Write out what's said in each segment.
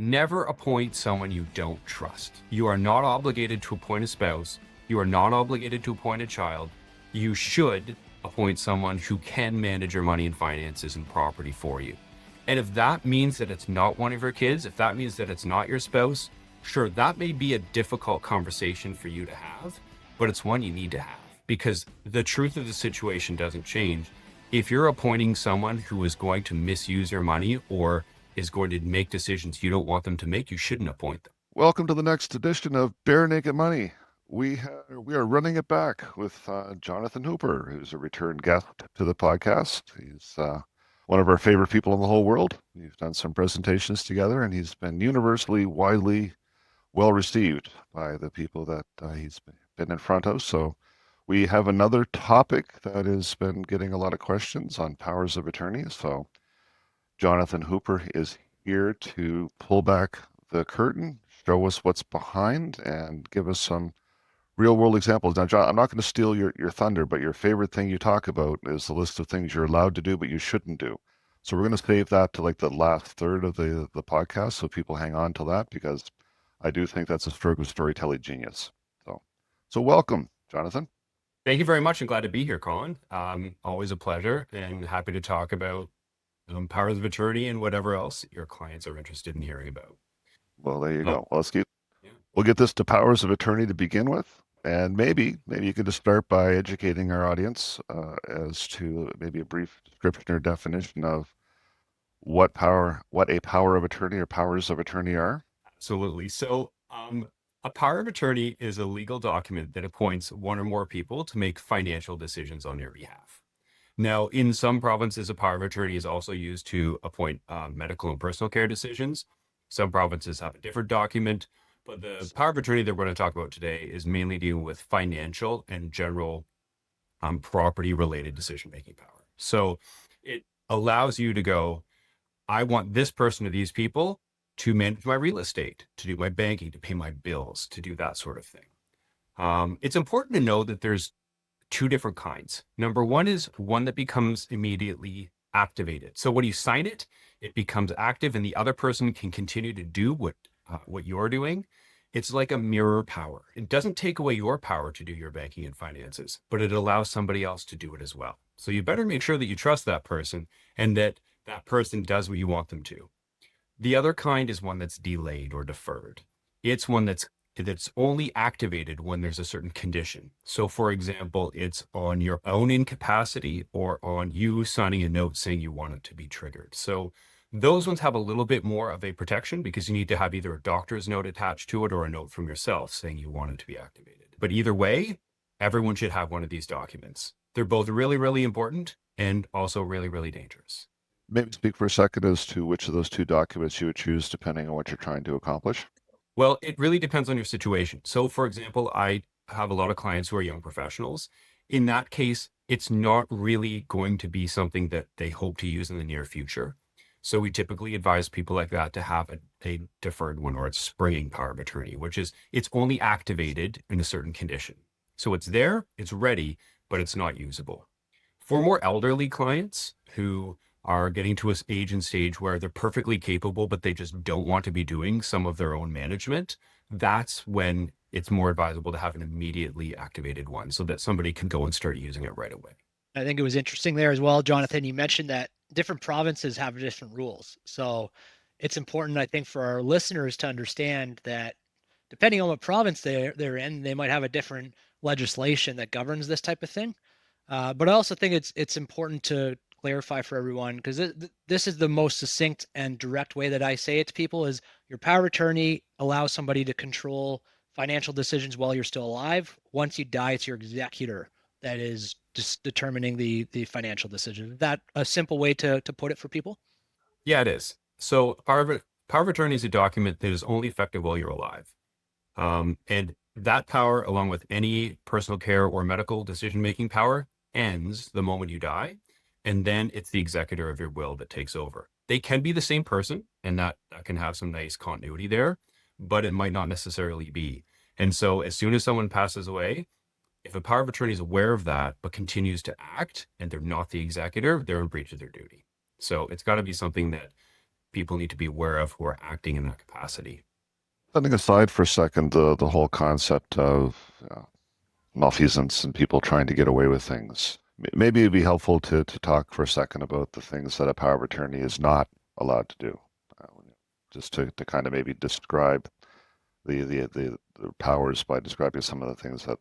Never appoint someone you don't trust. You are not obligated to appoint a spouse. You are not obligated to appoint a child. You should appoint someone who can manage your money and finances and property for you. And if that means that it's not one of your kids, if that means that it's not your spouse, sure, that may be a difficult conversation for you to have, but it's one you need to have because the truth of the situation doesn't change. If you're appointing someone who is going to misuse your money or is going to make decisions you don't want them to make, you shouldn't appoint them. Welcome to the next edition of Bare Naked Money. We are running it back with Jonathan Hooper, who's a return guest to the podcast. He's one of our favorite people in the whole world. We've done some presentations together, and he's been universally, widely well received by the people that he's been in front of. So we have another topic that has been getting a lot of questions on powers of attorney. So Jonathan Hooper is here to pull back the curtain, show us what's behind, and give us some real world examples. Now, John, I'm not going to steal your thunder, but your favorite thing you talk about is the list of things you're allowed to do, but you shouldn't do. So we're going to save that to like the last third of the podcast, so people hang on to that because I do think that's a stroke of storytelling genius. So welcome, Jonathan. Thank you very much. I'm glad to be here, Colin. Always a pleasure and happy to talk about powers of attorney and whatever else your clients are interested in hearing about. Well, there you Oh, go. Well, yeah. we'll get this to powers of attorney to begin with. And maybe you could just start by educating our audience as to maybe a brief description or definition of what a power of attorney or powers of attorney are. Absolutely. So, a power of attorney is a legal document that appoints one or more people to make financial decisions on your behalf. Now, in some provinces, a power of attorney is also used to appoint medical and personal care decisions. Some provinces have a different document, but the power of attorney that we're going to talk about today is mainly dealing with financial and general property related decision making power. So it allows you to go, I want this person or these people to manage my real estate, to do my banking, to pay my bills, to do that sort of thing. It's important to know that there's two different kinds. Number one is one that becomes immediately activated. So when you sign it, it becomes active and the other person can continue to do what you're doing. It's like a mirror power. It doesn't take away your power to do your banking and finances, but it allows somebody else to do it as well. So you better make sure that you trust that person and that that person does what you want them to. The other kind is one that's delayed or deferred. It's one that's only activated when there's a certain condition. So for example, it's on your own incapacity or on you signing a note saying you want it to be triggered. So those ones have a little bit more of a protection because you need to have either a doctor's note attached to it or a note from yourself saying you want it to be activated. But either way, everyone should have one of these documents. They're both really, really important and also really, really dangerous. Maybe speak for a second as to which of those two documents you would choose depending on what you're trying to accomplish. Well, it really depends on your situation. So, for example, I have a lot of clients who are young professionals. In that case, it's not really going to be something that they hope to use in the near future. So, we typically advise people like that to have a deferred one or a springing power of attorney, which is it's only activated in a certain condition. So, it's there, it's ready, but it's not usable. For more elderly clients who are getting to an age and stage where they're perfectly capable, but they just don't want to be doing some of their own management, that's when it's more advisable to have an immediately activated one so that somebody can go and start using it right away. I think it was interesting there as well, Jonathan. You mentioned that different provinces have different rules. So it's important, I think, for our listeners to understand that depending on what province they're in, they might have a different legislation that governs this type of thing. But I also think it's important to clarify for everyone because this is the most succinct and direct way that I say it to people is your power of attorney allows somebody to control financial decisions while you're still alive. Once you die, it's your executor that is just determining the financial decision. Is that a simple way to put it for people? Yeah, it is. So power of attorney is a document that is only effective while you're alive. And that power, along with any personal care or medical decision-making power, ends the moment you die. And then it's the executor of your will that takes over. They can be the same person, and that can have some nice continuity there, but it might not necessarily be. And so as soon as someone passes away, if a power of attorney is aware of that, but continues to act and they're not the executor, they're in breach of their duty. So it's got to be something that people need to be aware of who are acting in that capacity. Setting aside for a second the whole concept of malfeasance and people trying to get away with things, maybe it'd be helpful to talk for a second about the things that a power of attorney is not allowed to do. Just to kind of maybe describe the powers by describing some of the things that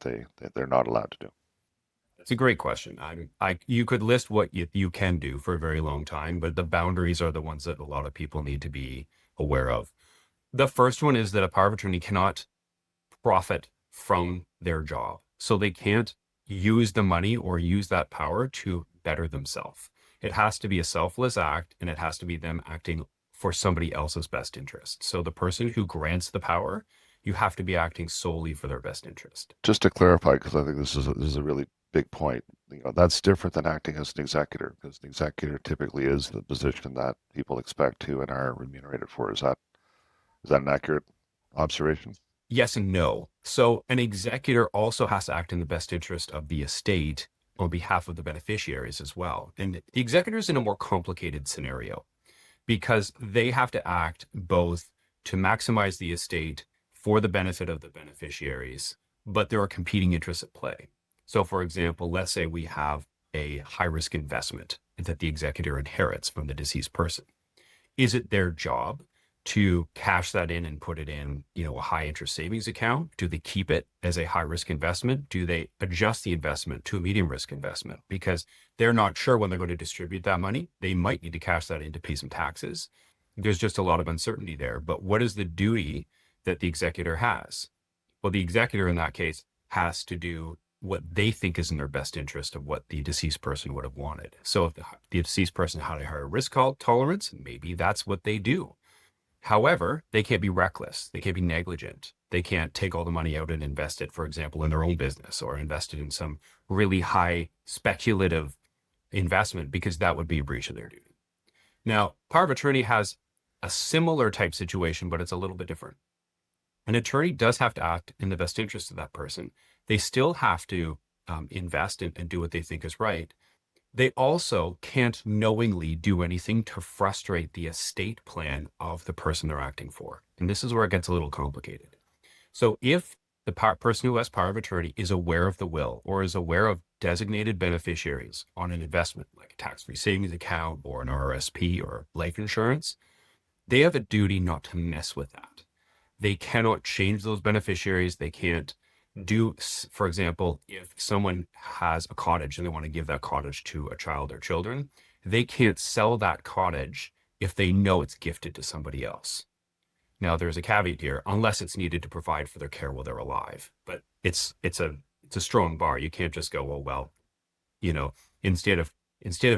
they're not allowed to do. It's a great question. You could list what you can do for a very long time, but the boundaries are the ones that a lot of people need to be aware of. The first one is that a power of attorney cannot profit from their job. So they can't use the money or use that power to better themselves. It has to be a selfless act, and it has to be them acting for somebody else's best interest. So the person who grants the power, you have to be acting solely for their best interest. Just to clarify, because I think this is a really big point. That's different than acting as an executor, because an executor typically is the position that people expect to and are remunerated for. Is that an accurate observation? Yes and no. So an executor also has to act in the best interest of the estate on behalf of the beneficiaries as well. And the executor is in a more complicated scenario because they have to act both to maximize the estate for the benefit of the beneficiaries, but there are competing interests at play. So for example, let's say we have a high risk investment that the executor inherits from the deceased person. Is it their job to cash that in and put it in, a high interest savings account? Do they keep it as a high risk investment? Do they adjust the investment to a medium risk investment? Because they're not sure when they're going to distribute that money. They might need to cash that in to pay some taxes. There's just a lot of uncertainty there. But what is the duty that the executor has? Well, the executor in that case has to do what they think is in their best interest of what the deceased person would have wanted. So if the deceased person had a higher risk tolerance, maybe that's what they do. However, they can't be reckless. They can't be negligent. They can't take all the money out and invest it, for example, in their own business or invest it in some really high speculative investment, because that would be a breach of their duty. Now, power of attorney has a similar type situation, but it's a little bit different. An attorney does have to act in the best interest of that person. They still have to invest and do what they think is right. They also can't knowingly do anything to frustrate the estate plan of the person they're acting for. And this is where it gets a little complicated. So if the person who has power of attorney is aware of the will or is aware of designated beneficiaries on an investment like a tax-free savings account or an RRSP or life insurance, they have a duty not to mess with that. They cannot change those beneficiaries. They can't do, for example, if someone has a cottage and they want to give that cottage to a child or children, they can't sell that cottage if they know it's gifted to somebody else. Now, there's a caveat here, unless it's needed to provide for their care while they're alive. But it's a strong bar. You can't just go, oh, well, instead of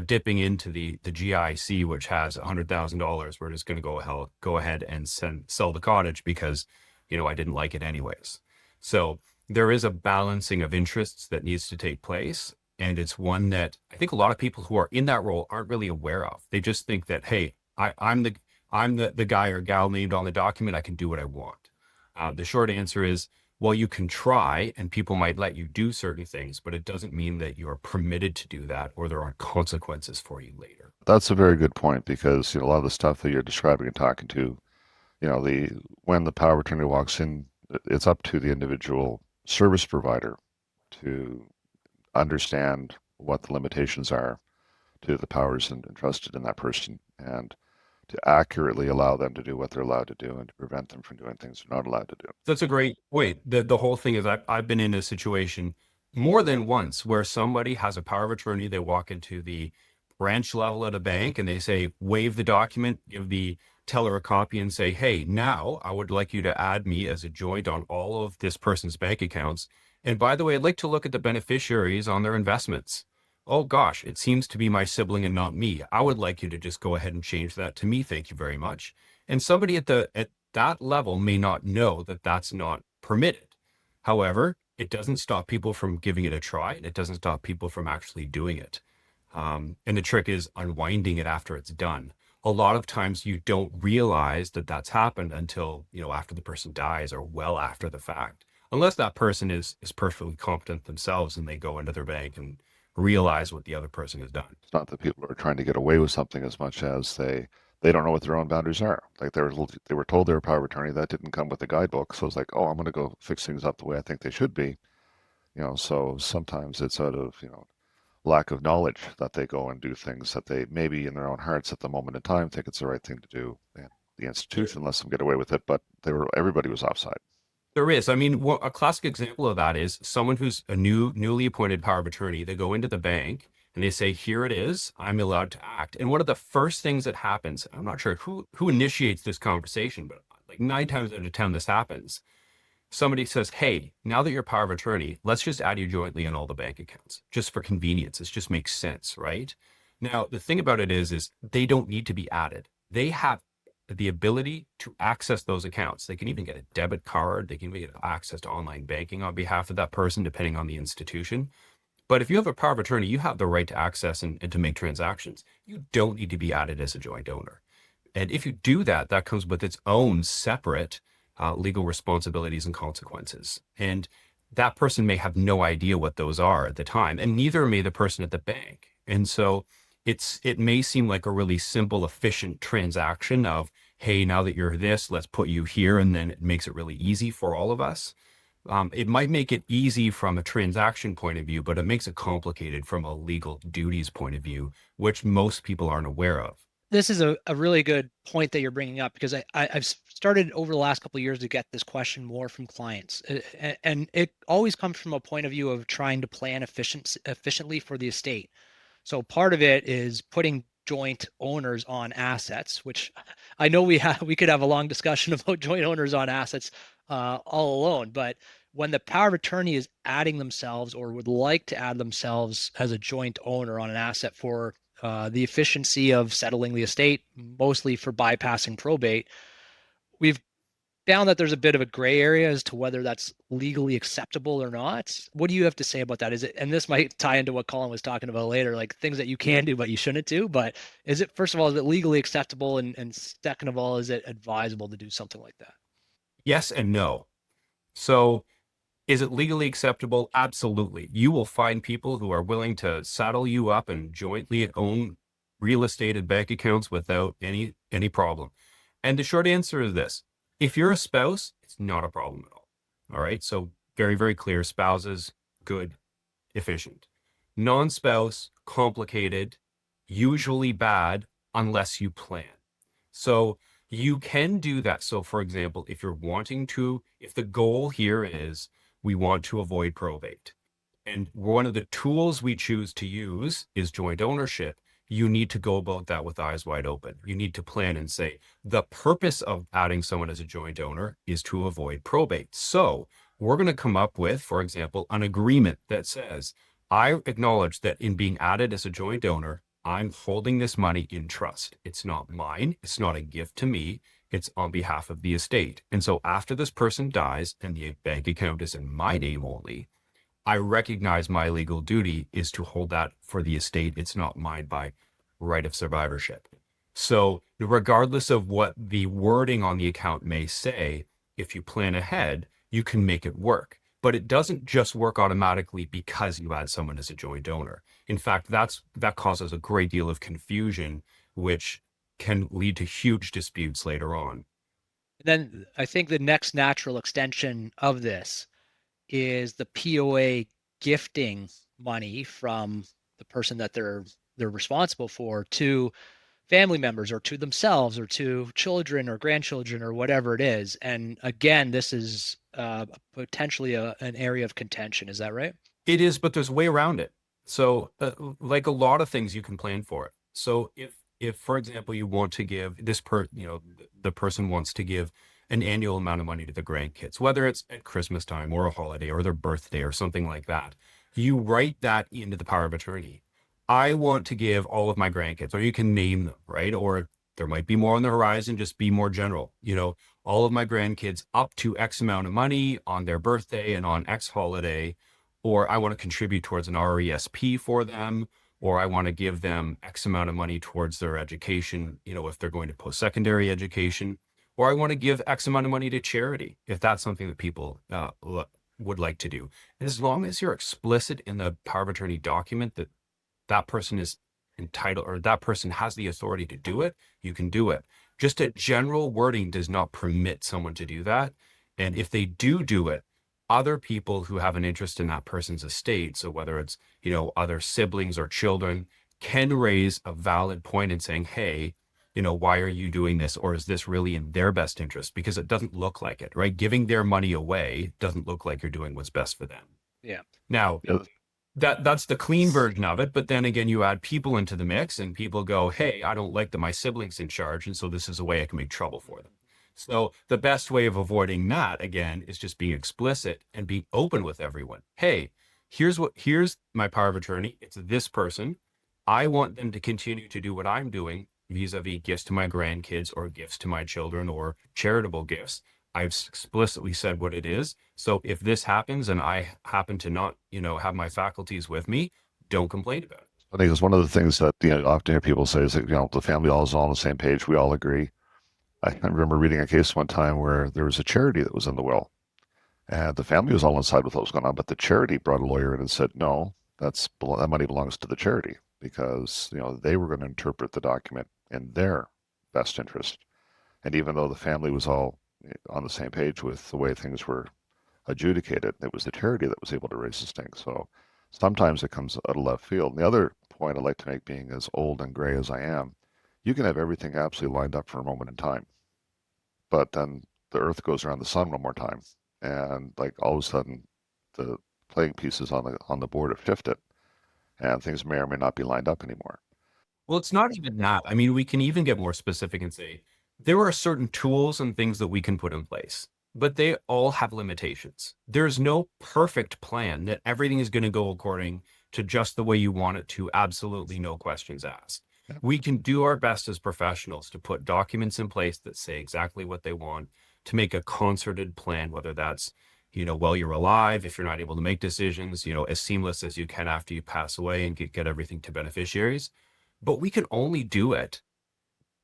dipping into the GIC, which has $100,000, we're just going to go ahead and sell the cottage because, I didn't like it anyways. So there is a balancing of interests that needs to take place. And it's one that I think a lot of people who are in that role aren't really aware of. They just think that, hey, I'm the guy or gal named on the document. I can do what I want. The short answer is, well, you can try and people might let you do certain things, but it doesn't mean that you're permitted to do that or there aren't consequences for you later. That's a very good point, because a lot of the stuff that you're describing and talking to, when the power of attorney walks in, it's up to the individual service provider to understand what the limitations are to the powers entrusted in that person, and to accurately allow them to do what they're allowed to do and to prevent them from doing things they're not allowed to do. That's a great point. The whole thing is I've been in a situation more than once where somebody has a power of attorney. They walk into the branch level at a bank and they say, waive the document, give the teller a copy and say, hey, now I would like you to add me as a joint on all of this person's bank accounts. And by the way, I'd like to look at the beneficiaries on their investments. Oh gosh, it seems to be my sibling and not me. I would like you to just go ahead and change that to me. Thank you very much. And somebody at that level may not know that that's not permitted. However, it doesn't stop people from giving it a try. And it doesn't stop people from actually doing it. And the trick is unwinding it after it's done. A lot of times you don't realize that that's happened until, after the person dies or well after the fact, unless that person is perfectly competent themselves and they go into their bank and realize what the other person has done. It's not that people are trying to get away with something as much as they they don't know what their own boundaries are. Like they were told they were power of attorney. That didn't come with the guidebook. So it's like, oh, I'm going to go fix things up the way I think they should be. So sometimes it's out of, lack of knowledge that they go and do things that they maybe in their own hearts at the moment in time think it's the right thing to do. And the institution lets them get away with it, but everybody was offside. There is. I mean, a classic example of that is someone who's a newly appointed power of attorney. They go into the bank and they say, "Here it is. I'm allowed to act." And one of the first things that happens, I'm not sure who initiates this conversation, but like 9 times out of 10, this happens. Somebody says, "Hey, now that you're power of attorney, let's just add you jointly in all the bank accounts, just for convenience. It just makes sense, right?" Now, the thing about it is they don't need to be added. They have the ability to access those accounts. They can even get a debit card. They can even get access to online banking on behalf of that person, depending on the institution. But if you have a power of attorney, you have the right to access and to make transactions. You don't need to be added as a joint owner. And if you do that, that comes with its own separate legal responsibilities and consequences. And that person may have no idea what those are at the time, and neither may the person at the bank. And so it may seem like a really simple, efficient transaction of, hey, now that you're this, let's put you here. And then it makes it really easy for all of us. It might make it easy from a transaction point of view, but it makes it complicated from a legal duties point of view, which most people aren't aware of. This is a really good point that you're bringing up, because I've started over the last couple of years to get this question more from clients. And it always comes from a point of view of trying to plan efficiently for the estate. So part of it is putting joint owners on assets, which I know we could have a long discussion about joint owners on assets all alone. But when the power of attorney is adding themselves or would like to add themselves as a joint owner on an asset for the efficiency of settling the estate, mostly for bypassing probate, we've found that there's a bit of a gray area as to whether that's legally acceptable or not. What do you have to say about that? Is it, and this might tie into what Colin was talking about later, like things that you can do but you shouldn't do, but is it, first of all, is it legally acceptable, and second of all, is it advisable to do something like that? Yes and no. So is it legally acceptable? Absolutely. You will find people who are willing to saddle you up and jointly own real estate and bank accounts without any problem. And the short answer is this: if you're a spouse, it's not a problem at all. All right. So very, very clear: spouses, good, efficient. Non-spouse, complicated, usually bad unless you plan. So you can do that. So for example, if the goal here is we want to avoid probate, and one of the tools we choose to use is joint ownership, you need to go about that with eyes wide open. You need to plan and say, the purpose of adding someone as a joint owner is to avoid probate. So we're going to come up with, for example, an agreement that says, I acknowledge that in being added as a joint owner, I'm holding this money in trust. It's not mine. It's not a gift to me. It's on behalf of the estate. And so after this person dies and the bank account is in my name only, I recognize my legal duty is to hold that for the estate. It's not mine by right of survivorship. So regardless of what the wording on the account may say, if you plan ahead, you can make it work. But it doesn't just work automatically because you add someone as a joint owner. In fact, that causes a great deal of confusion, which can lead to huge disputes later on. Then I think the next natural extension of this is the POA gifting money from the person that they're responsible for to family members or to themselves or to children or grandchildren or whatever it is. And again, this is potentially an area of contention. Is that right? It is, but there's a way around it. So like a lot of things, you can plan for it. So if for example, you want to give the person wants to give an annual amount of money to the grandkids, whether it's at Christmas time or a holiday or their birthday or something like that, you write that into the power of attorney. I want to give all of my grandkids, or you can name them, right? Or there might be more on the horizon, just be more general, all of my grandkids up to X amount of money on their birthday and on X holiday, or I want to contribute towards an RESP for them, or I want to give them X amount of money towards their education, if they're going to post-secondary education, or I want to give X amount of money to charity, if that's something that people would like to do. And as long as you're explicit in the power of attorney document that person is entitled or that person has the authority to do it, you can do it. Just a general wording does not permit someone to do that. And if they do it, other people who have an interest in that person's estate, so whether it's, other siblings or children, can raise a valid point in saying, hey, why are you doing this? Or is this really in their best interest? Because it doesn't look like it, right? Giving their money away doesn't look like you're doing what's best for them. Yeah. Now, Yeah. that's the clean version of it. But then again, you add people into the mix and people go, hey, I don't like that my siblings in charge. And so this is a way I can make trouble for them. So the best way of avoiding that, again, is just being explicit and being open with everyone. Hey, here's my power of attorney. It's this person. I want them to continue to do what I'm doing vis-a-vis gifts to my grandkids or gifts to my children or charitable gifts. I've explicitly said what it is. So if this happens and I happen to not, have my faculties with me, don't complain about it. I think it's one of the things that often hear people say is that the family all is all on the same page. We all agree. I remember reading a case one time where there was a charity that was in the will, and the family was all inside with what was going on, but the charity brought a lawyer in and said, no, that money belongs to the charity because they were going to interpret the document in their best interest. And even though the family was all on the same page with the way things were adjudicated, it was the charity that was able to raise this thing. So sometimes it comes out of left field. And the other point I'd like to make, being as old and gray as I am, you can have everything absolutely lined up for a moment in time, but then the earth goes around the sun one more time, and like all of a sudden the playing pieces on the board have shifted, and things may or may not be lined up anymore. Well, it's not even that. I mean, we can even get more specific and say there are certain tools and things that we can put in place, but they all have limitations. There's no perfect plan that everything is going to go according to just the way you want it to, absolutely no questions asked. Yeah. We can do our best as professionals to put documents in place that say exactly what they want, to make a concerted plan, whether that's, while you're alive, if you're not able to make decisions, as seamless as you can after you pass away and get everything to beneficiaries. But we can only do it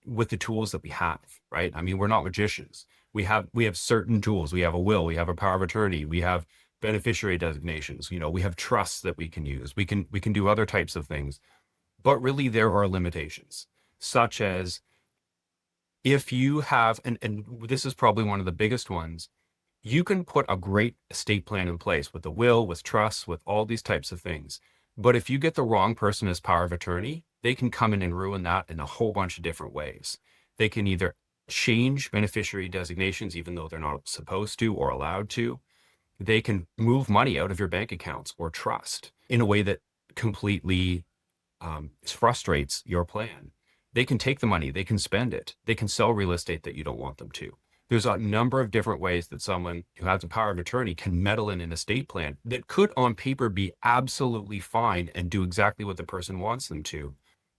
with the tools that we have, right? I mean, we're not magicians. We have certain tools. We have a will, we have a power of attorney, we have beneficiary designations, we have trusts that we can use. We can do other types of things. But really there are limitations, such as if you have, and this is probably one of the biggest ones, you can put a great estate plan in place with the will, with trusts, with all these types of things. But if you get the wrong person as power of attorney, they can come in and ruin that in a whole bunch of different ways. They can either change beneficiary designations, even though they're not supposed to or allowed to. They can move money out of your bank accounts or trust in a way that completely frustrates your plan. They can take the money, they can spend it, they can sell real estate that you don't want them to. There's a number of different ways that someone who has a power of attorney can meddle in an estate plan that could on paper be absolutely fine and do exactly what the person wants them to.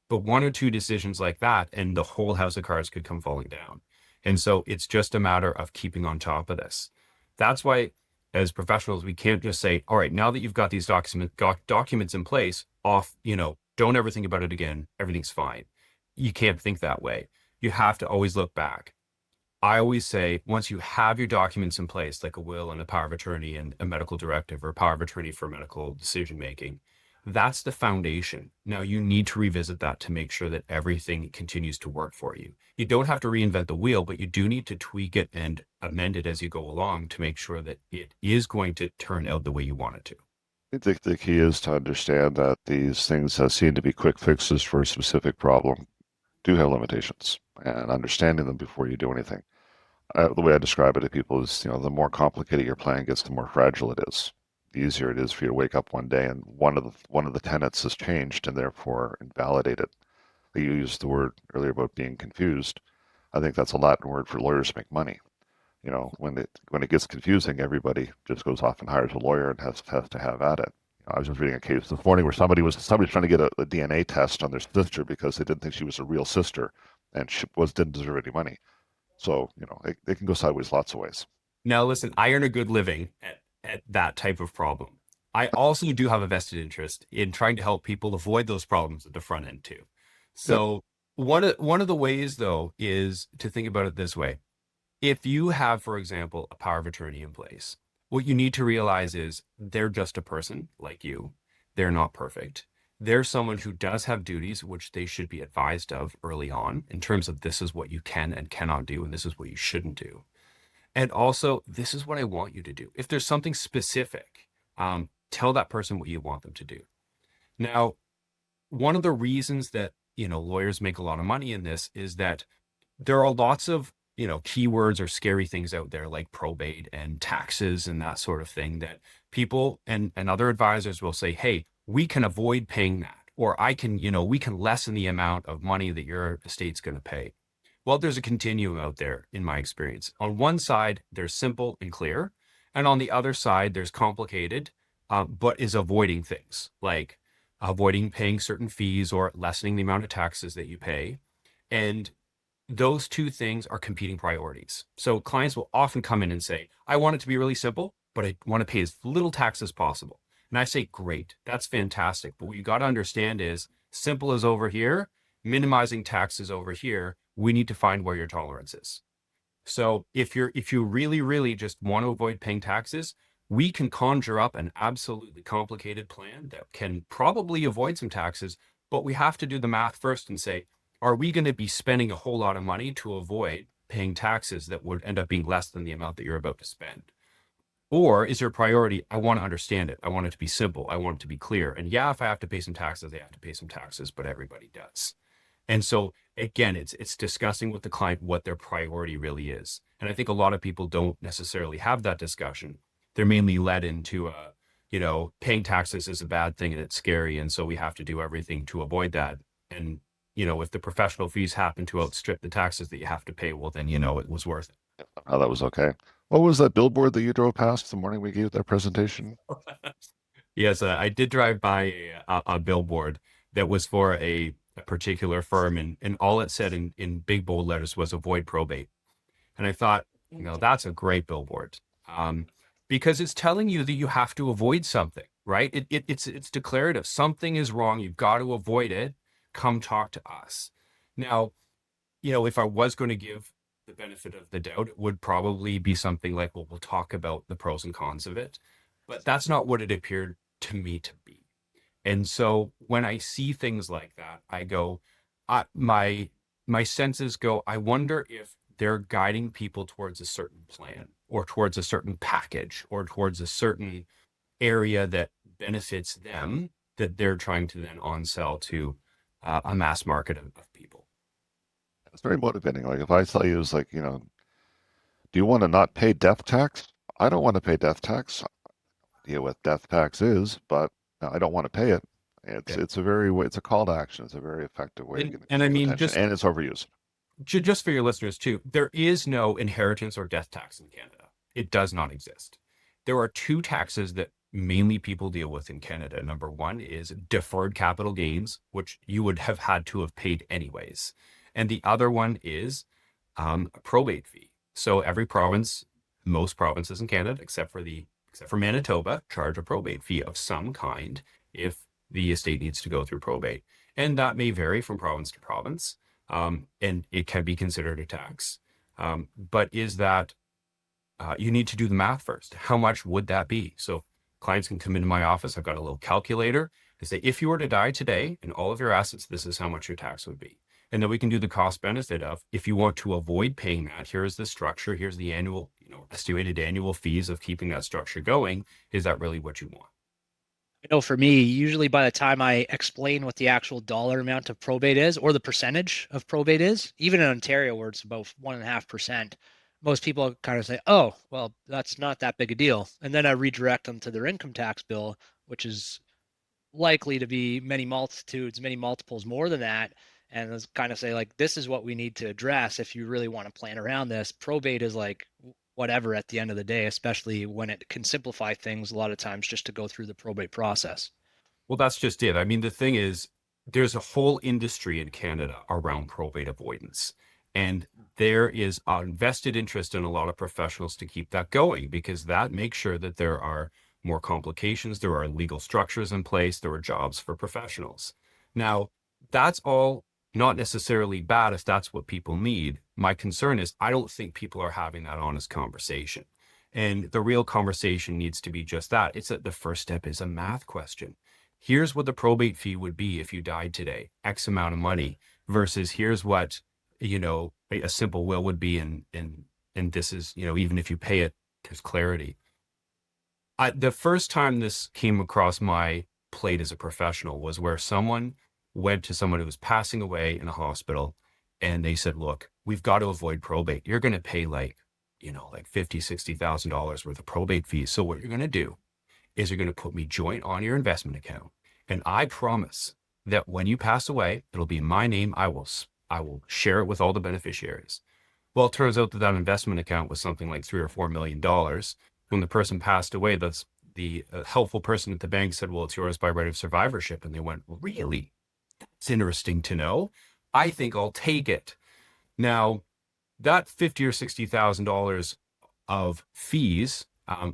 But one or two decisions like that and the whole house of cards could come falling down. And so it's just a matter of keeping on top of this. That's why as professionals, we can't just say, all right, now that you've got these documents in place, don't ever think about it again. Everything's fine. You can't think that way. You have to always look back. I always say, once you have your documents in place, like a will and a power of attorney and a medical directive or a power of attorney for medical decision-making, that's the foundation. Now you need to revisit that to make sure that everything continues to work for you. You don't have to reinvent the wheel, but you do need to tweak it and amend it as you go along to make sure that it is going to turn out the way you want it to. I think the key is to understand that these things that seem to be quick fixes for a specific problem do have limitations, and understanding them before you do anything. The way I describe it to people is, the more complicated your plan gets, the more fragile it is. The easier it is for you to wake up one day and one of the tenets has changed and therefore invalidated. You used the word earlier about being confused. I think that's a Latin word for lawyers to make money. When it gets confusing, everybody just goes off and hires a lawyer and has to have at it. I was just reading a case this morning where somebody's trying to get a DNA test on their sister because they didn't think she was a real sister and she didn't deserve any money. So, they can go sideways lots of ways. Now, listen, I earn a good living at that type of problem. I also do have a vested interest in trying to help people avoid those problems at the front end too. So one of the ways, though, is to think about it this way. If you have, for example, a power of attorney in place, what you need to realize is they're just a person like you. They're not perfect. they're someone who does have duties which they should be advised of early on in terms of this is what you can and cannot do, and this is what you shouldn't do. And also, this is what I want you to do. If there's something specific, tell that person what you want them to do. Now, one of the reasons that, lawyers make a lot of money in this is that there are lots of, keywords or scary things out there like probate and taxes and that sort of thing that people and other advisors will say, hey, we can avoid paying that. Or we can lessen the amount of money that your estate's going to pay. Well, there's a continuum out there in my experience. On one side, there's simple and clear. And on the other side, there's complicated, but is avoiding things like avoiding paying certain fees or lessening the amount of taxes that you pay. And those two things are competing priorities. So clients will often come in and say, I want it to be really simple, but I want to pay as little tax as possible. And I say, great, that's fantastic. But what you got to understand is simple is over here, minimizing taxes over here. We need to find where your tolerance is. So if you really, really just want to avoid paying taxes, we can conjure up an absolutely complicated plan that can probably avoid some taxes, but we have to do the math first and say, are we going to be spending a whole lot of money to avoid paying taxes that would end up being less than the amount that you're about to spend? Or is your priority, I want to understand it. I want it to be simple. I want it to be clear. And yeah, if I have to pay some taxes, I have to pay some taxes, but everybody does. And so again, it's discussing with the client what their priority really is. And I think a lot of people don't necessarily have that discussion. They're mainly led into paying taxes is a bad thing and it's scary. And so we have to do everything to avoid that. And, if the professional fees happen to outstrip the taxes that you have to pay, well, then, it was worth it. Oh, that was okay. What was that billboard that you drove past the morning we gave that presentation? Yes, I did drive by a billboard that was for a particular firm, and all it said in big bold letters was avoid probate. And I thought, that's a great billboard, because it's telling you that you have to avoid something, right? It's declarative. Something is wrong. You've got to avoid it. Come talk to us. Now, if I was going to give the benefit of the doubt, it would probably be something like, well, we'll talk about the pros and cons of it. But that's not what it appeared to me to be. And so when I see things like that, I go, my senses go, I wonder if they're guiding people towards a certain plan or towards a certain package or towards a certain area that benefits them that they're trying to then on-sell to a mass market of people. It's very motivating. Like if I tell you, it's like, do you want to not pay death tax? I don't want to pay death tax. I don't have no idea what death tax is, but I don't want to pay it. It's a call to action. It's a very effective way to get And I mean, attention, and it's overused. Just for your listeners too, there is no inheritance or death tax in Canada. It does not exist. There are two taxes that mainly people deal with in Canada. Number one is deferred capital gains, which you would have had to have paid anyways. And the other one is a probate fee. So every province, most provinces in Canada, except for Manitoba, charge a probate fee of some kind if the estate needs to go through probate. And that may vary from province to province. And it can be considered a tax. But is that, you need to do the math first. How much would that be? So clients can come into my office. I've got a little calculator. I say, if you were to die today and all of your assets, this is how much your tax would be. And then we can do the cost benefit of, if you want to avoid paying that, here's the structure, here's the annual, estimated annual fees of keeping that structure going. Is that really what you want? For me, usually by the time I explain what the actual dollar amount of probate is or the percentage of probate is, even in Ontario where it's about 1.5%, most people kind of say, oh, well, that's not that big a deal. And then I redirect them to their income tax bill, which is likely to be many multiples more than that. And let's kind of say, like, this is what we need to address if you really want to plan around this. Probate is like whatever at the end of the day, especially when it can simplify things a lot of times just to go through the probate process. Well, that's just it. I mean, the thing is, there's a whole industry in Canada around probate avoidance. And there is a vested interest in a lot of professionals to keep that going, because that makes sure that there are more complications, there are legal structures in place, there are jobs for professionals. Now, that's all not necessarily bad if that's what people need. My concern is I don't think people are having that honest conversation. And the real conversation needs to be just that. It's that the first step is a math question. here's what the probate fee would be if you died today, X amount of money, versus here's what, a simple will would be. And this is, even if you pay it, there's clarity. The first time this came across my plate as a professional was where someone went to someone who was passing away in a hospital, and they said, look, we've got to avoid probate. You're going to pay like $50,000, $60,000 worth of probate fees. So what you're going to do is you're going to put me joint on your investment account. And I promise that when you pass away, it'll be in my name. I will share it with all the beneficiaries. Well, it turns out that investment account was something like $3 or $4 million. When the person passed away, the helpful person at the bank said, well, it's yours by right of survivorship. And they went, really? That's interesting to know. I think I'll take it. Now, that $50,000 or $60,000 of fees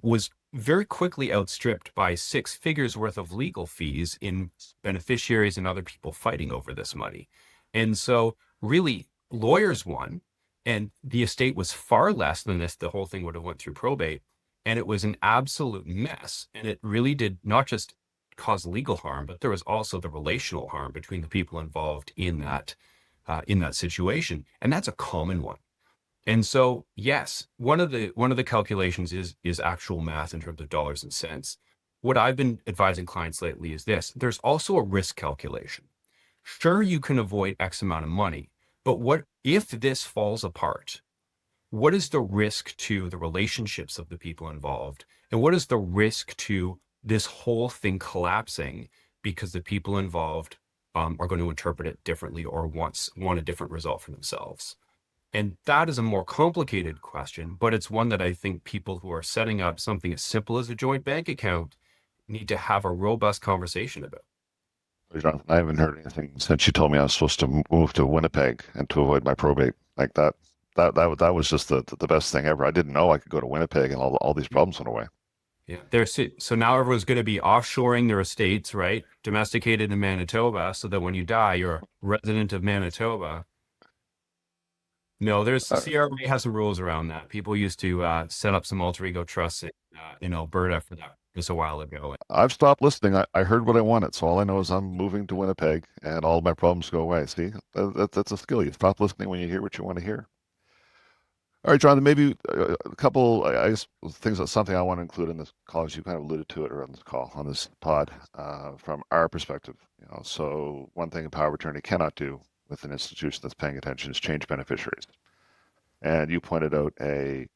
was very quickly outstripped by 6 figures worth of legal fees in beneficiaries and other people fighting over this money. And so really lawyers won, and the estate was far less than this. The whole thing would have went through probate, and it was an absolute mess. And it really did not just cause legal harm, but there was also the relational harm between the people involved in that situation. And that's a common one. And so, yes, one of the calculations is actual math in terms of dollars and cents. What I've been advising clients lately is this: there's also a risk calculation. Sure, you can avoid X amount of money, but what if this falls apart? What is the risk to the relationships of the people involved? And what is the risk to this whole thing collapsing because the people involved are going to interpret it differently or want a different result for themselves? And that is a more complicated question, but it's one that I think people who are setting up something as simple as a joint bank account need to have a robust conversation about. Jonathan, I haven't heard anything since you told me I was supposed to move to Winnipeg and to avoid my probate. Like that was just the best thing ever. I didn't know I could go to Winnipeg and all these problems went away. Yeah, so now everyone's going to be offshoring their estates, right? Domesticated in Manitoba, so that when you die, you're a resident of Manitoba. No, CRA has some rules around that. People used to set up some alter ego trusts in Alberta for that just a while ago. I've stopped listening. I heard what I wanted, so all I know is I'm moving to Winnipeg, and all my problems go away. See, that's a skill. You stop listening when you hear what you want to hear. All right, Jonathan, maybe a couple, I guess, things that's something I want to include in this call, as you kind of alluded to it around this call, on this pod, from our perspective. So one thing a power of attorney cannot do with an institution that's paying attention is change beneficiaries. And you pointed out a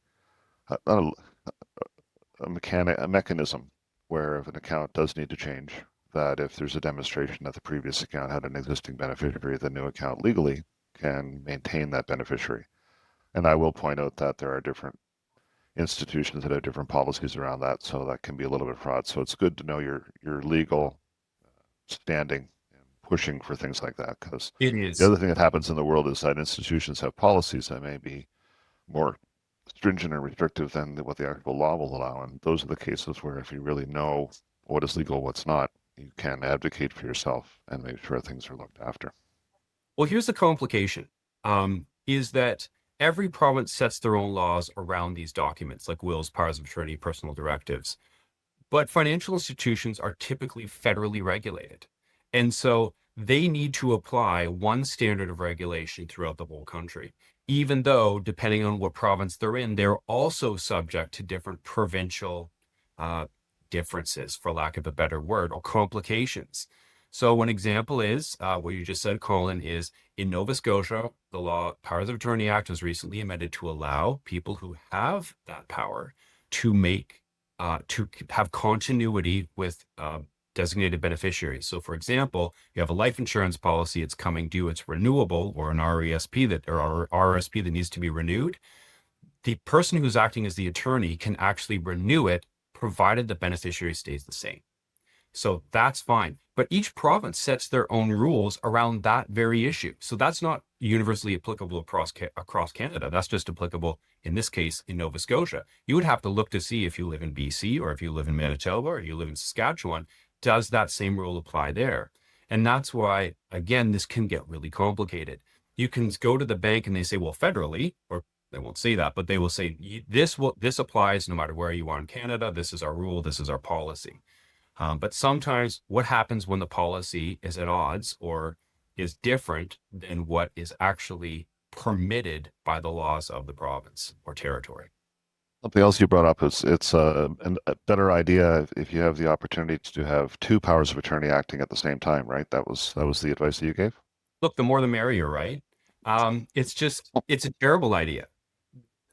mechanism where if an account does need to change, that if there's a demonstration that the previous account had an existing beneficiary, the new account legally can maintain that beneficiary. And I will point out that there are different institutions that have different policies around that, so that can be a little bit fraud. So it's good to know your legal standing and pushing for things like that, because the other thing that happens in the world is that institutions have policies that may be more stringent and restrictive than what the actual law will allow. And those are the cases where if you really know what is legal, what's not, you can advocate for yourself and make sure things are looked after. Well, here's the complication, is that every province sets their own laws around these documents, like wills, powers of attorney, personal directives. But financial institutions are typically federally regulated. And so they need to apply one standard of regulation throughout the whole country, even though, depending on what province they're in, they're also subject to different provincial differences, for lack of a better word, or complications. So one example is what you just said, Colin, is in Nova Scotia, the Law Powers of Attorney Act was recently amended to allow people who have that power to have continuity with designated beneficiaries. So for example, you have a life insurance policy, it's coming due, it's renewable, or an RESP or RRSP that needs to be renewed. The person who's acting as the attorney can actually renew it, provided the beneficiary stays the same. So that's fine. But each province sets their own rules around that very issue. So that's not universally applicable across Canada. That's just applicable, in this case, in Nova Scotia. You would have to look to see if you live in BC, or if you live in Manitoba, or you live in Saskatchewan, does that same rule apply there? And that's why, again, this can get really complicated. You can go to the bank and they say, well, federally, or they won't say that, but they will say, this applies no matter where you are in Canada. This is our rule. This is our policy. But sometimes what happens when the policy is at odds or is different than what is actually permitted by the laws of the province or territory? Something else you brought up is it's a better idea if you have the opportunity to have two powers of attorney acting at the same time, right? That was the advice that you gave. Look, the more the merrier, right? It's a terrible idea.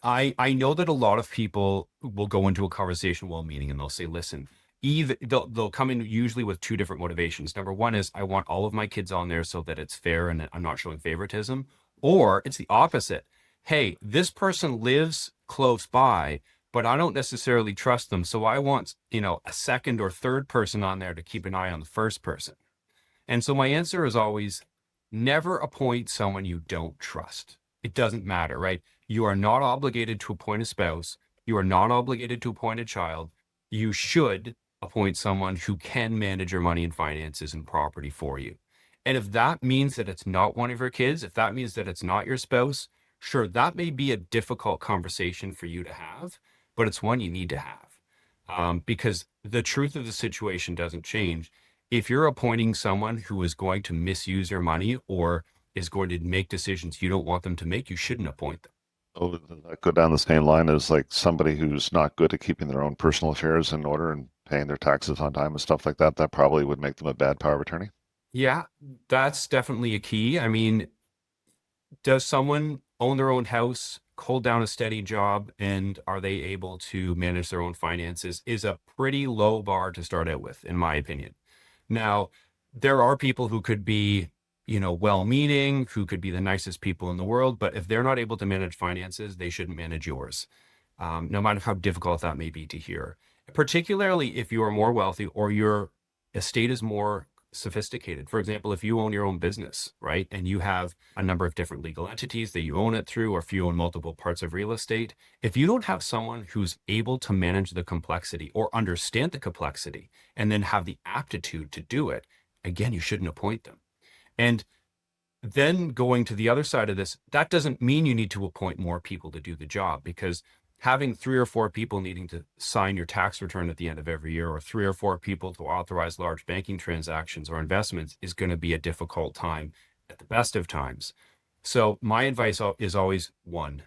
I know that a lot of people will go into a conversation well-meaning and they'll say, listen, either they'll come in usually with two different motivations. Number one is I want all of my kids on there so that it's fair and I'm not showing favoritism. Or it's the opposite. Hey, this person lives close by, but I don't necessarily trust them. So I want, a second or third person on there to keep an eye on the first person. And so my answer is always never appoint someone you don't trust. It doesn't matter, right? You are not obligated to appoint a spouse. You are not obligated to appoint a child. You should appoint someone who can manage your money and finances and property for you. And if that means that it's not one of your kids, if that means that it's not your spouse, sure, that may be a difficult conversation for you to have, but it's one you need to have. Because the truth of the situation doesn't change. If you're appointing someone who is going to misuse your money or is going to make decisions you don't want them to make, you shouldn't appoint them. Oh, that go down the same line as like somebody who's not good at keeping their own personal affairs in order and paying their taxes on time and stuff like that. That probably would make them a bad power of attorney. Yeah, that's definitely a key. I mean, does someone own their own house, hold down a steady job, and are they able to manage their own finances is a pretty low bar to start out with, in my opinion. Now, there are people who could be, well-meaning, who could be the nicest people in the world, but if they're not able to manage finances, they shouldn't manage yours, no matter how difficult that may be to hear. Particularly if you are more wealthy or your estate is more sophisticated. For example, if you own your own business, right, and you have a number of different legal entities that you own it through, or if you own multiple parts of real estate, if you don't have someone who's able to manage the complexity or understand the complexity and then have the aptitude to do it, again, you shouldn't appoint them. And then going to the other side of this, that doesn't mean you need to appoint more people to do the job, because having 3 or 4 people needing to sign your tax return at the end of every year, or 3 or 4 people to authorize large banking transactions or investments is going to be a difficult time at the best of times. So my advice is always one,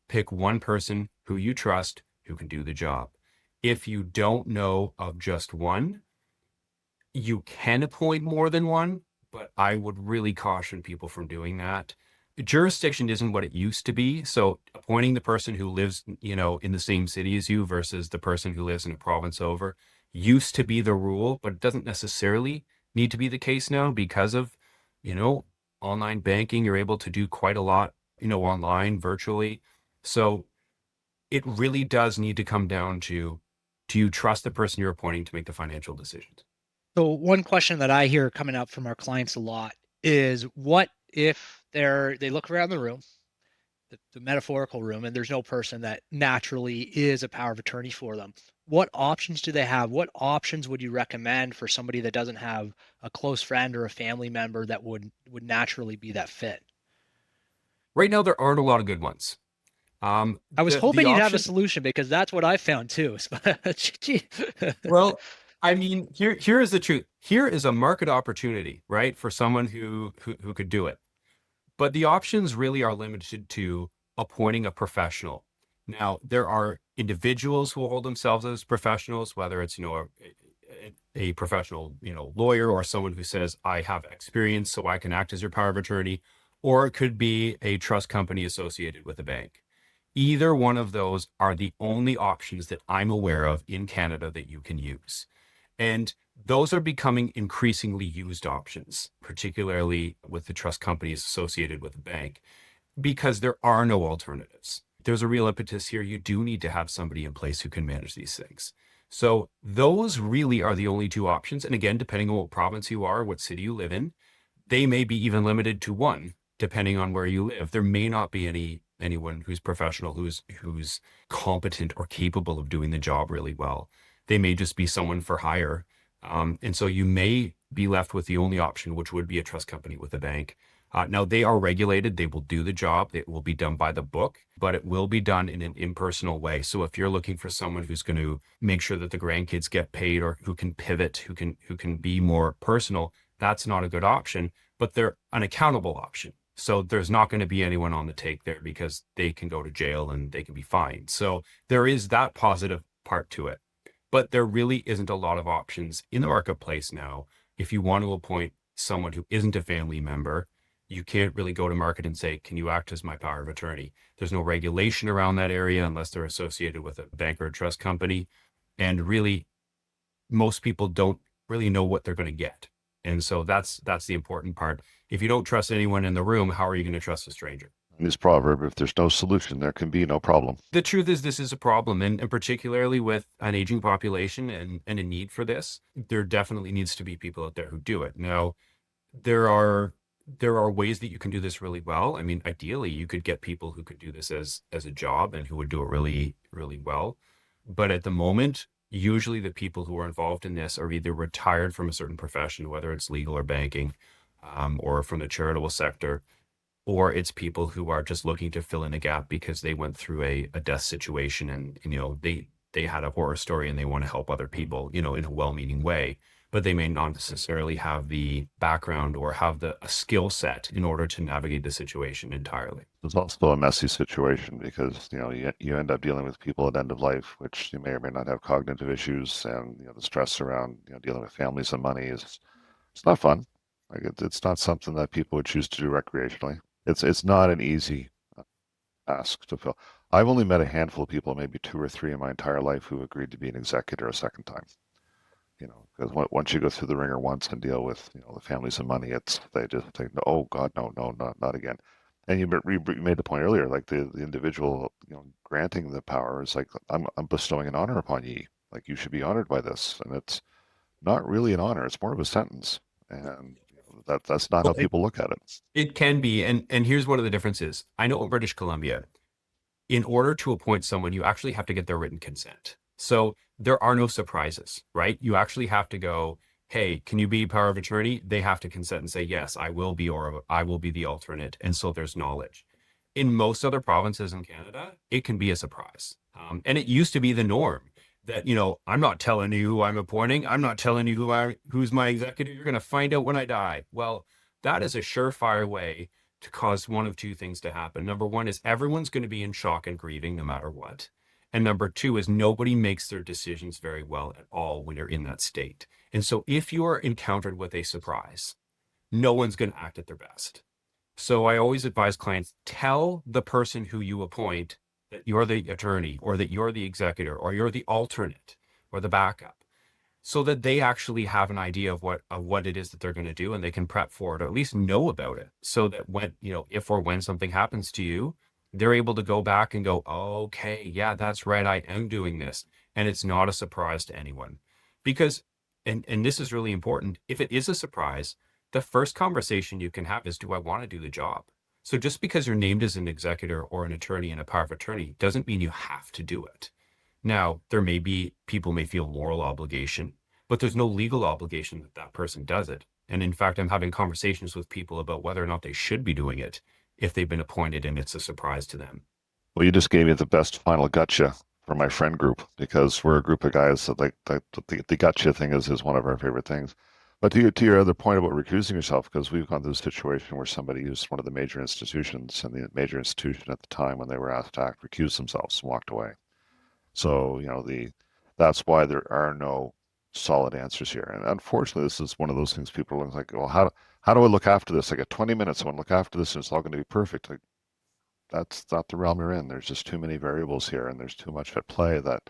pick one person who you trust who can do the job. If you don't know of just one, you can appoint more than one, but I would really caution people from doing that. Jurisdiction isn't what it used to be. So appointing the person who lives, in the same city as you versus the person who lives in a province over used to be the rule, but it doesn't necessarily need to be the case now because of, online banking. You're able to do quite a lot, online, virtually. So it really does need to come down to, do you trust the person you're appointing to make the financial decisions? So one question that I hear coming up from our clients a lot is, what if they look around the room, the metaphorical room, and there's no person that naturally is a power of attorney for them? What options do they have? What options would you recommend for somebody that doesn't have a close friend or a family member that would naturally be that fit? Right now, there aren't a lot of good ones. I was The hoping you'd have a option, solution, because that's what I found too. well, I mean, here is the truth. Here is a market opportunity, right, for someone who could do it. But the options really are limited to appointing a professional. Now, there are individuals who hold themselves as professionals, whether it's, a professional, lawyer, or someone who says, I have experience, so I can act as your power of attorney, or it could be a trust company associated with a bank. Either one of those are the only options that I'm aware of in Canada that you can use. And those are becoming increasingly used options, particularly with the trust companies associated with a bank, because there are no alternatives. There's a real impetus here. You do need to have somebody in place who can manage these things. So those really are the only two options. And again, depending on what province you are, what city you live in, they may be even limited to one, depending on where you live. There may not be anyone who's professional, who's competent or capable of doing the job really well. They may just be someone for hire. And so you may be left with the only option, which would be a trust company with a bank. Now, they are regulated. They will do the job. It will be done by the book, but it will be done in an impersonal way. So if you're looking for someone who's going to make sure that the grandkids get paid, or who can pivot, who can be more personal, that's not a good option, but they're an accountable option. So there's not going to be anyone on the take there because they can go to jail and they can be fined. So there is that positive part to it. But there really isn't a lot of options in the marketplace now. If you want to appoint someone who isn't a family member, you can't really go to market and say, can you act as my power of attorney? There's no regulation around that area unless they're associated with a bank or a trust company. And really, most people don't really know what they're going to get. And so that's the important part. If you don't trust anyone in the room, how are you going to trust a stranger? In this proverb, if there's no solution, there can be no problem. The truth is, this is a problem, and particularly with an aging population and a need for this, there definitely needs to be people out there who do it. Now, there are ways that you can do this really well. I mean, ideally, you could get people who could do this as a job and who would do it really, really well. But at the moment, usually the people who are involved in this are either retired from a certain profession, whether it's legal or banking, or from the charitable sector, or it's people who are just looking to fill in a gap because they went through a death situation, and they had a horror story and they want to help other people, in a well-meaning way, but they may not necessarily have the background or have a skill set in order to navigate the situation entirely. It's also a messy situation because you end up dealing with people at end of life, which you may or may not have cognitive issues, and the stress around dealing with families and money it's not fun. Like it's not something that people would choose to do recreationally. It's not an easy task to fill. I've only met a handful of people, maybe two or three in my entire life, who agreed to be an executor a second time. Because once you go through the ringer once and deal with the families and money, they just think, oh God, no, not again. And you made the point earlier, like the individual granting the power is like, I'm bestowing an honor upon ye, like you should be honored by this, and it's not really an honor; it's more of a sentence, and that's not how Well, people look at it. it can be, and here's one of the differences. I know in British Columbia, in order to appoint someone, you actually have to get their written consent. So there are no surprises, right? You actually have to go, hey, can you be power of attorney? They have to consent and say, yes, I will be, or I will be the alternate. And so there's knowledge. In most other provinces in Canada, it can be a surprise. And it used to be the norm that, I'm not telling you who I'm appointing. I'm not telling you who's my executor. You're going to find out when I die. Well, that is a surefire way to cause one of two things to happen. Number one is everyone's going to be in shock and grieving no matter what. And number two is nobody makes their decisions very well at all when you're in that state. And so if you are encountered with a surprise, no one's going to act at their best. So I always advise clients, tell the person who you appoint that you're the attorney, or that you're the executor, or you're the alternate or the backup, so that they actually have an idea of what it is that they're going to do, and they can prep for it, or at least know about it, so that when, if or when something happens to you, they're able to go back and go, oh, okay, yeah, that's right, I am doing this. And it's not a surprise to anyone. Because, and this is really important, if it is a surprise, the first conversation you can have is, do I want to do the job? So just because you're named as an executor or an attorney and a power of attorney doesn't mean you have to do it. Now, people may feel moral obligation, but there's no legal obligation that that person does it. And in fact, I'm having conversations with people about whether or not they should be doing it if they've been appointed and it's a surprise to them. Well, you just gave me the best final gotcha for my friend group, because we're a group of guys that like the gotcha thing is one of our favorite things. But to your other point about recusing yourself, because we've gone through a situation where somebody used one of the major institutions, and the major institution at the time, when they were asked to act, recused themselves and walked away. So that's why there are no solid answers here. And unfortunately, this is one of those things people are like, well, how do I look after this? I got 20 minutes. I want to look after this, and it's all going to be perfect. Like, that's not the realm you're in. There's just too many variables here, and there's too much at play that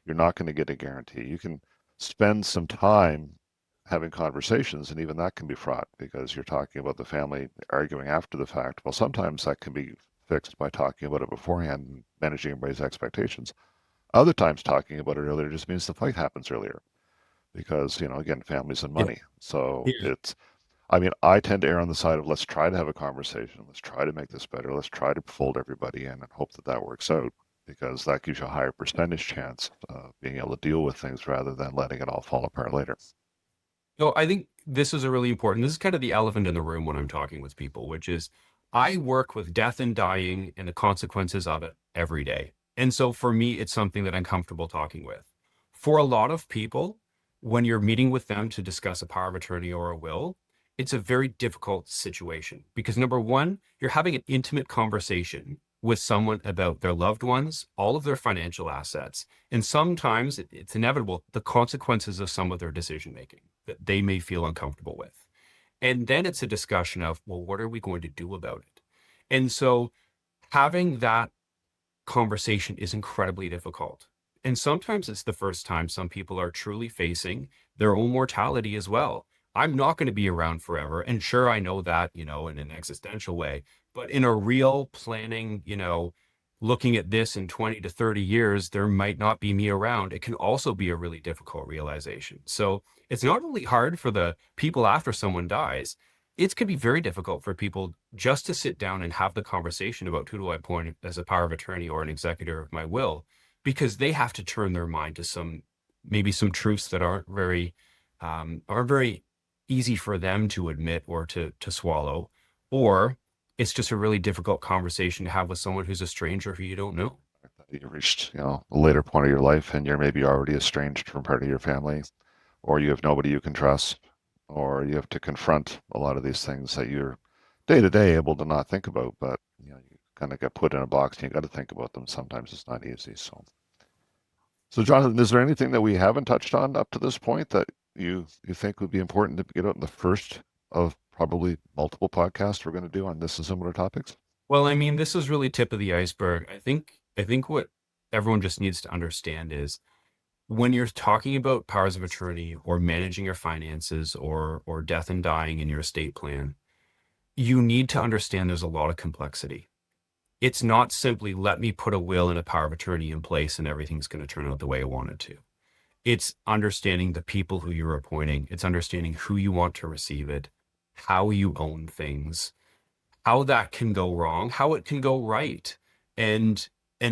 you're not going to get a guarantee. You can spend some time having conversations, and even that can be fraught because you're talking about the family arguing after the fact. Well, sometimes that can be fixed by talking about it beforehand and managing everybody's expectations. Other times, talking about it earlier just means the fight happens earlier because, again, families and Yeah. money. So Yeah. I tend to err on the side of, let's try to have a conversation. Let's try to make this better. Let's try to fold everybody in and hope that works out, because that gives you a higher percentage chance of being able to deal with things rather than letting it all fall apart later. No, I think this is a really important. This is kind of the elephant in the room when I'm talking with people, which is I work with death and dying and the consequences of it every day. And so for me, it's something that I'm comfortable talking with. For a lot of people, when you're meeting with them to discuss a power of attorney or a will, it's a very difficult situation because number one, you're having an intimate conversation with someone about their loved ones, all of their financial assets, and sometimes it's inevitable the consequences of some of their decision making that they may feel uncomfortable with. And then it's a discussion of, well, what are we going to do about it? And so having that conversation is incredibly difficult. And sometimes it's the first time some people are truly facing their own mortality as well. I'm not going to be around forever. And sure, I know that, in an existential way, but in a real planning, looking at this in 20 to 30 years, there might not be me around. It can also be a really difficult realization. So it's not only hard for the people after someone dies, it can be very difficult for people just to sit down and have the conversation about who do I appoint as a power of attorney or an executor of my will, because they have to turn their mind to maybe some truths that aren't very easy for them to admit or to swallow, or it's just a really difficult conversation to have with someone who's a stranger who you don't know. You reached, a later point of your life and you're maybe already estranged from part of your family, or you have nobody you can trust, or you have to confront a lot of these things that you're day to day able to not think about, but you kind of get put in a box and you got to think about them. Sometimes it's not easy. So Jonathan, is there anything that we haven't touched on up to this point that you think would be important to get out in the first of probably multiple podcasts we're going to do on this and similar topics? Well, I mean, this is really tip of the iceberg. I think what everyone just needs to understand is when you're talking about powers of attorney or managing your finances or death and dying in your estate plan, you need to understand there's a lot of complexity. It's not simply let me put a will and a power of attorney in place and everything's going to turn out the way I want it to. It's understanding the people who you're appointing. It's understanding who you want to receive it, how you own things, how that can go wrong, how it can go right, and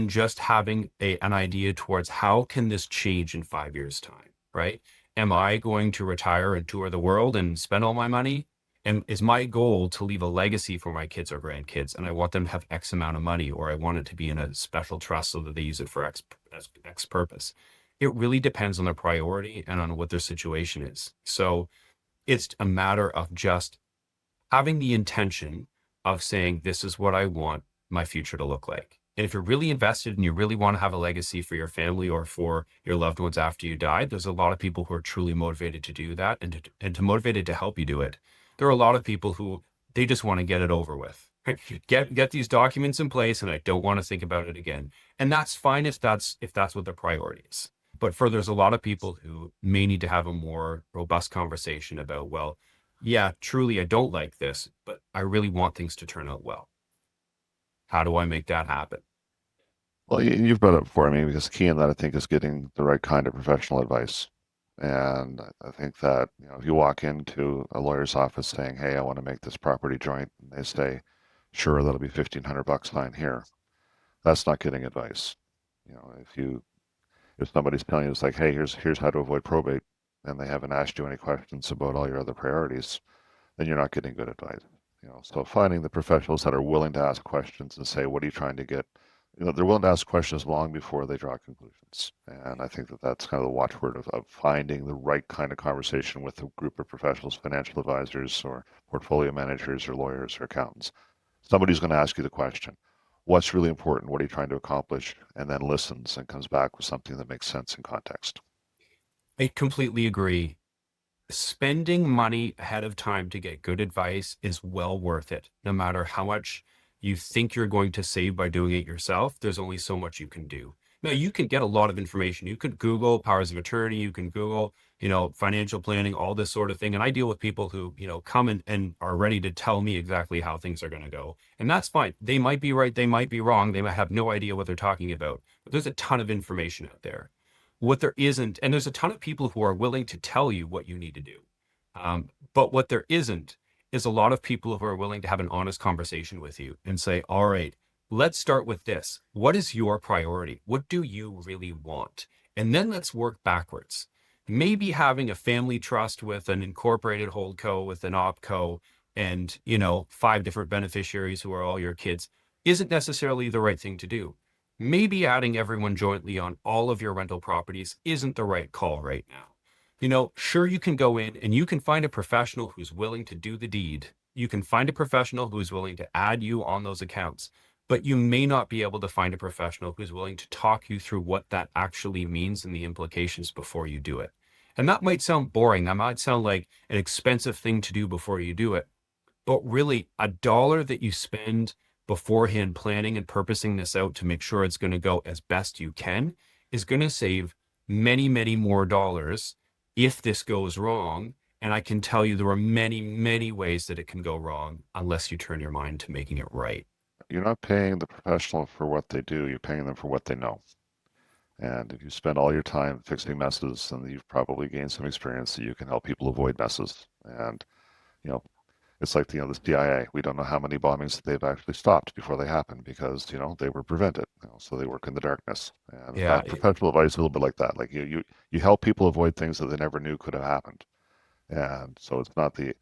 just having an idea towards how can this change in 5 years' time, right? Am I going to retire and tour the world and spend all my money? And is my goal to leave a legacy for my kids or grandkids, and I want them to have X amount of money, or I want it to be in a special trust so that they use it for X purpose? It really depends on their priority and on what their situation is. So it's a matter of just having the intention of saying, this is what I want my future to look like. And if you're really invested and you really want to have a legacy for your family or for your loved ones after you die, there's a lot of people who are truly motivated to do that and to motivated to help you do it. There are a lot of people who they just want to get it over with. Get these documents in place and I don't want to think about it again. And that's fine if that's what their priority is. But there's a lot of people who may need to have a more robust conversation about, well, yeah, truly, I don't like this, but I really want things to turn out well. How do I make that happen? Well, you've brought it for me because key in that I think is getting the right kind of professional advice. And I think that, if you walk into a lawyer's office saying, "Hey, I want to make this property joint," and they say, "Sure, that'll be $1,500, sign here," that's not getting advice. If somebody's telling you it's like, "Hey, here's how to avoid probate," and they haven't asked you any questions about all your other priorities, then you're not getting good advice. So finding the professionals that are willing to ask questions and say, "What are you trying to get?" They're willing to ask questions long before they draw conclusions. And I think that that's kind of the watchword of finding the right kind of conversation with a group of professionals, financial advisors or portfolio managers or lawyers or accountants. Somebody's going to ask you the question, what's really important? What are you trying to accomplish? And then listens and comes back with something that makes sense in context. I completely agree. Spending money ahead of time to get good advice is well worth it. No matter how much you think you're going to save by doing it yourself, there's only so much you can do. Now, you can get a lot of information. You could Google powers of attorney, you can Google, financial planning, all this sort of thing. And I deal with people who, come and are ready to tell me exactly how things are going to go. And that's fine. They might be right. They might be wrong. They might have no idea what they're talking about. But there's a ton of information out there. What there isn't, and there's a ton of people who are willing to tell you what you need to do. But what there isn't is a lot of people who are willing to have an honest conversation with you and say, all right, let's start with this. What is your priority? What do you really want? And then let's work backwards. maybe having a family trust with an incorporated holdco, with an opco, and, 5 different beneficiaries who are all your kids isn't necessarily the right thing to do. Maybe adding everyone jointly on all of your rental properties isn't the right call right now. Sure, you can go in and you can find a professional who's willing to do the deed. You can find a professional who's willing to add you on those accounts, but you may not be able to find a professional who's willing to talk you through what that actually means and the implications before you do it. And that might sound boring. That might sound like an expensive thing to do before you do it. But really, a dollar that you spend beforehand planning and purposing this out to make sure it's going to go as best you can is going to save many, many more dollars if this goes wrong. And I can tell you there are many, many ways that it can go wrong unless you turn your mind to making it right. You're not paying the professional for what they do, you're paying them for what they know. And if you spend all your time fixing messes, then you've probably gained some experience that you can help people avoid messes. And, you know, it's like, the CIA. We don't know how many bombings they've actually stopped before they happened because, they were prevented. So they work in the darkness. And Yeah. that professional advice is a little bit like that. Like you help people avoid things that they never knew could have happened. And so it's not the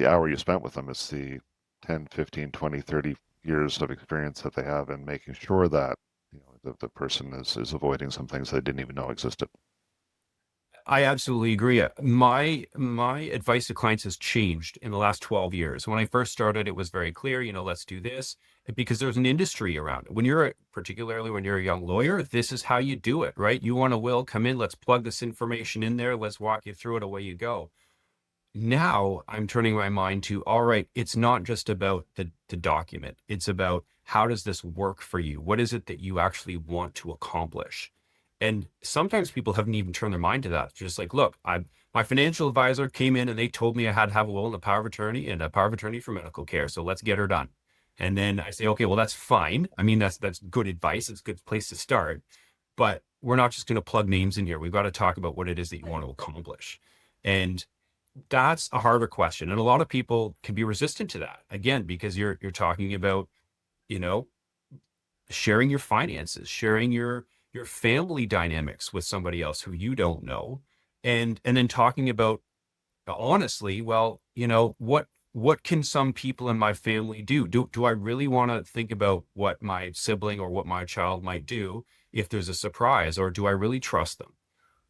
hour you spent with them, it's the 10, 15, 20, 30 years of experience that they have in making sure that the person is avoiding some things they didn't even know existed. I absolutely agree. My advice to clients has changed in the last 12 years. When I first started, it was very clear, let's do this because there's an industry around it. Particularly when you're a young lawyer, this is how you do it, right? You want a will, come in, let's plug this information in there. Let's walk you through it, away you go. Now I'm turning my mind to, all right, it's not just about the document. It's about how does this work for you? What is it that you actually want to accomplish? And sometimes people haven't even turned their mind to that. Just like, look, my financial advisor came in and they told me I had to have a will and a power of attorney and a power of attorney for medical care. So let's get her done. And then I say, okay, well, that's fine. I mean, that's good advice. It's a good place to start. But we're not just going to plug names in here. We've got to talk about what it is that you want to accomplish. And that's a harder question. And a lot of people can be resistant to that, again, because you're talking about, sharing your finances, sharing your family dynamics with somebody else who you don't know. And then talking about, honestly, well, what can some people in my family do? Do I really want to think about what my sibling or what my child might do if there's a surprise, or do I really trust them?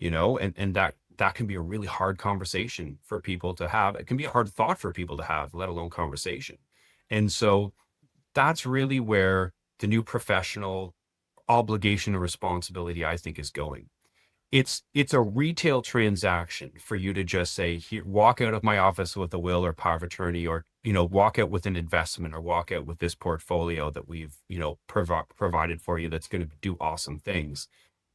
And that can be a really hard conversation for people to have. It can be a hard thought for people to have, let alone conversation. And so that's really where the new professional obligation and responsibility, I think, is going. It's a retail transaction for you to just say, here, walk out of my office with a will or power of attorney, or, walk out with an investment, or walk out with this portfolio that we've, provided for you that's going to do awesome things.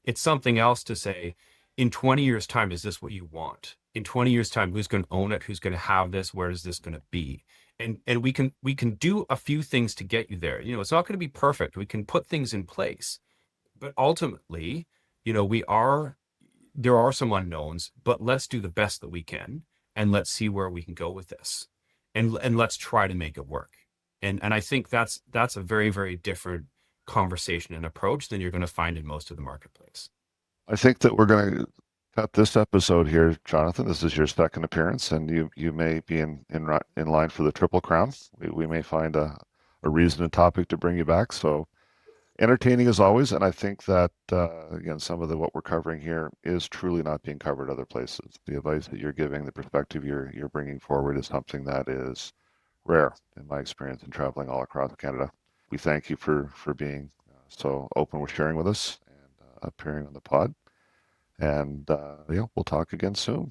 It's something else to say, in 20 years time, is this what you want? In 20 years time, who's going to own it? Who's going to have this? Where is this going to be? And we can do a few things to get you there. It's not going to be perfect. We can put things in place, but ultimately, there are some unknowns, but let's do the best that we can, and let's see where we can go with this, and let's try to make it work. And I think that's a very, very different conversation and approach than you're going to find in most of the marketplace. I think that we're going to cut this episode here, Jonathan. This is your second appearance, and you may be in line for the Triple Crown. We may find a reason and topic to bring you back. So entertaining as always, and I think that again, some of what we're covering here is truly not being covered other places. The advice that you're giving, the perspective you're bringing forward, is something that is rare in my experience in traveling all across Canada. We thank you for being so open with sharing with us and appearing on the pod. And we'll talk again soon.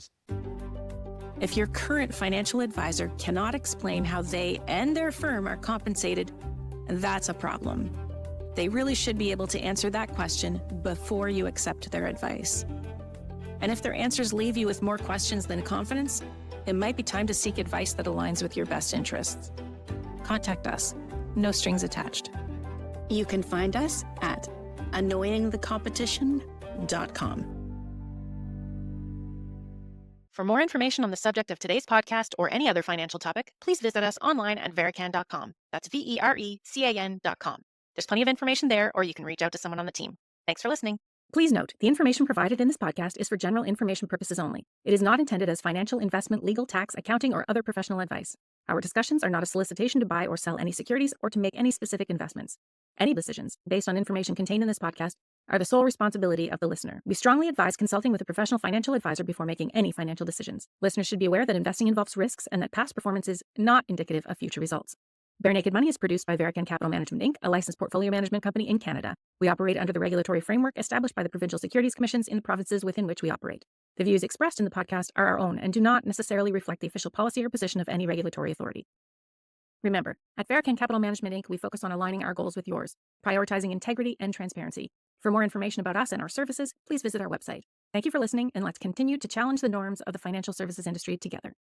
If your current financial advisor cannot explain how they and their firm are compensated, that's a problem. They really should be able to answer that question before you accept their advice. And if their answers leave you with more questions than confidence, it might be time to seek advice that aligns with your best interests. Contact us. No strings attached. You can find us at annoyingthecompetition.com. For more information on the subject of today's podcast or any other financial topic, please visit us online at Verican.com. That's Verecan.com. There's plenty of information there, or you can reach out to someone on the team. Thanks for listening. Please note, the information provided in this podcast is for general information purposes only. It is not intended as financial, investment, legal, tax, accounting, or other professional advice. Our discussions are not a solicitation to buy or sell any securities or to make any specific investments. Any decisions, based on information contained in this podcast, are the sole responsibility of the listener. We strongly advise consulting with a professional financial advisor before making any financial decisions. Listeners should be aware that investing involves risks and that past performance is not indicative of future results. Bare Naked Money is produced by Verican Capital Management Inc., a licensed portfolio management company in Canada. We operate under the regulatory framework established by the provincial securities commissions in the provinces within which we operate. The views expressed in the podcast are our own and do not necessarily reflect the official policy or position of any regulatory authority. Remember, at Verican Capital Management Inc., we focus on aligning our goals with yours, prioritizing integrity and transparency. For more information about us and our services, please visit our website. Thank you for listening, and let's continue to challenge the norms of the financial services industry together.